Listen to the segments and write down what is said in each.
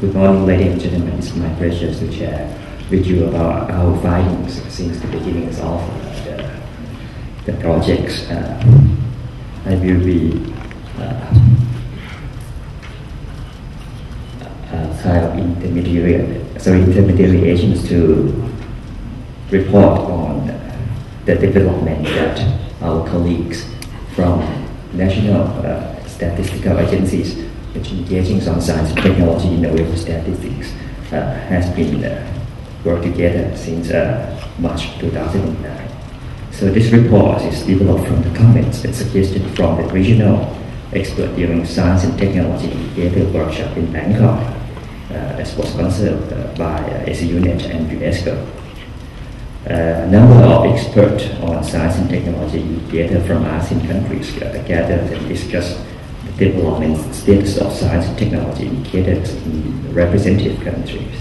Good morning, ladies and gentlemen. It's my pleasure to share with you about our findings since the beginning of the projects. I will be kind of intermediary agents to report on the development that our colleagues from national statistical agencies which engaging on science, technology, innovation, statistics has been worked together since March 2009. So this report is developed from the comments and suggestions from the regional expert during science and technology indicator workshop in Bangkok, as was sponsored by ACUNet and UNESCO. A number of experts on science and technology indicator from ASEAN countries gathered and discussed the development status of science and technology indicators in representative countries.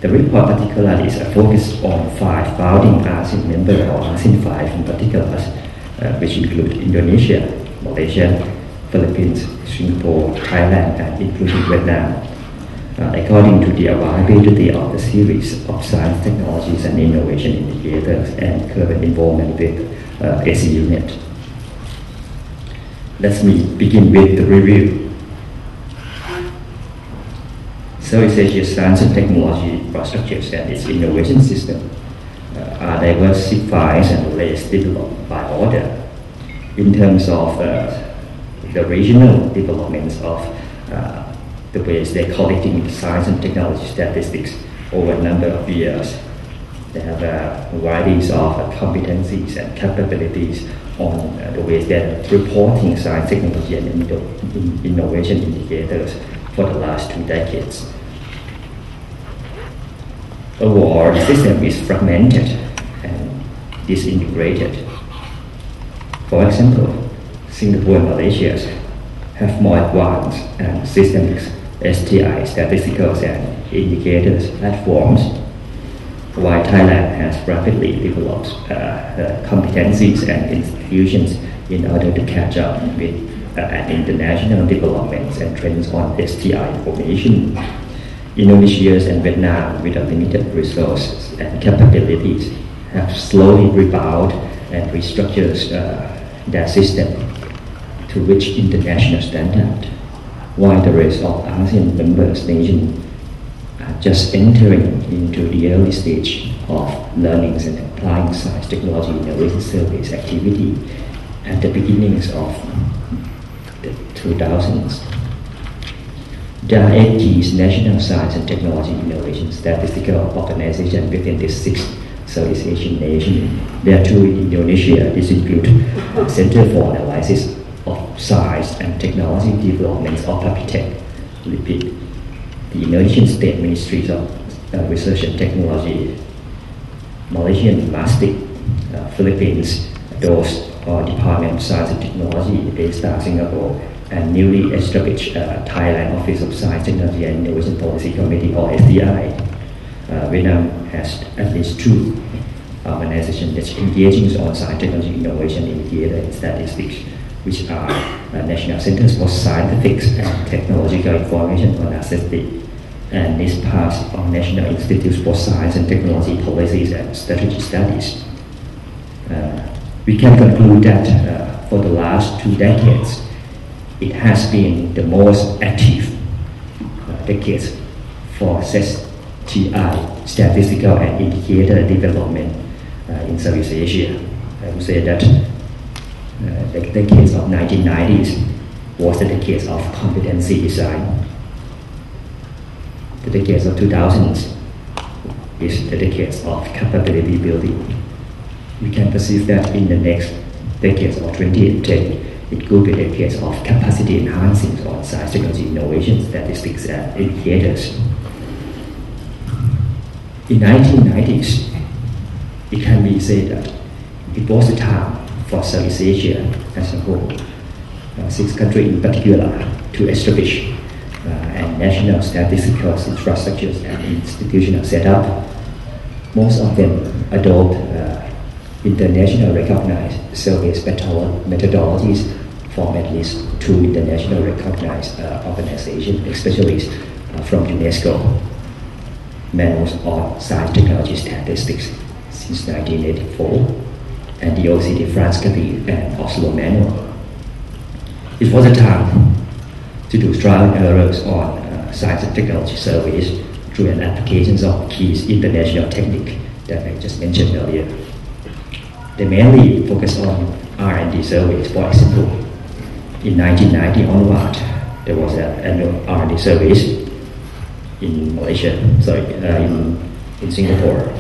The report particularly is focused on 5 founding ASEAN members, or ASEAN 5 in particular, which include Indonesia, Malaysia, Philippines, Singapore, Thailand, and including Vietnam. According to the availability of the series of science, technologies, and innovation indicators and current involvement with ACUNet. Let me begin with the review. Southeast Asia's science and technology infrastructures and its innovation system are diversified and less developed by order. In terms of the regional developments of the ways they're collecting science and technology statistics over a number of years, they have varieties of competencies and capabilities on the ways they're reporting science, technology, and innovation indicators for the last 2 decades. Overall, the system is fragmented and disintegrated. For example, Singapore and Malaysia have more advanced and systemic STI statistical and indicators platforms, while Thailand has rapidly developed competencies and institutions in order to catch up with international developments and trends on STI information. Indonesia and Vietnam, with limited resources and capabilities, have slowly rebounded and restructured their system to reach international standard, while the rest of ASEAN members nations are just entering into the early stage of learning and applying science, technology, innovation service activity at the beginnings of the 2000s. There are 8 key national science and technology innovation statistical organizations within these 6 Southeast Asian nations. There are 2 in Indonesia. This includes Center for Analysis of Science and Technology Developments of Papitech, repeat, the Indonesian State Ministries of Research and Technology, Malaysian MASTIC, Philippines, DOS, or Department of Science and Technology, A-STAR, Singapore, and newly established Thailand Office of Science, Technology and Innovation Policy Committee, or SDI. Vietnam has at least 2 organizations that's engaging on science, technology, innovation, indicator, and statistics, which are National Centers for Scientific and Technological Information on Statistics, and NISPAS, or National Institutes for Science and Technology Policies and Strategy Studies. We can conclude that for the last 2 decades, it has been the most active decades for STI, statistical and indicator development in Southeast Asia. I would say that the decades of 1990s was the decades of competency design. The decades of 2000s is the decades of capability building. We can perceive that in the next decades of 2010, it could be decades of capacity enhancing on science, technology, innovation, statistics, and indicators. In 1990s, it can be said that it was the time for Southeast Asia as a whole, 6 countries in particular, to establish and national statistical infrastructures and institutional setup. Most of them adopt international recognized survey methodologies from at least 2 international recognized organizations, especially from UNESCO, Manuals on Science Technology Statistics since 1984, and the OECD France Copy and Oslo Manual. It was a time to do trial and errors on science and technology surveys through an applications of key international technique that I just mentioned earlier. They mainly focus on R&D surveys. For example, in 1990 onward, there was an annual R&D surveys in Malaysia, in Singapore.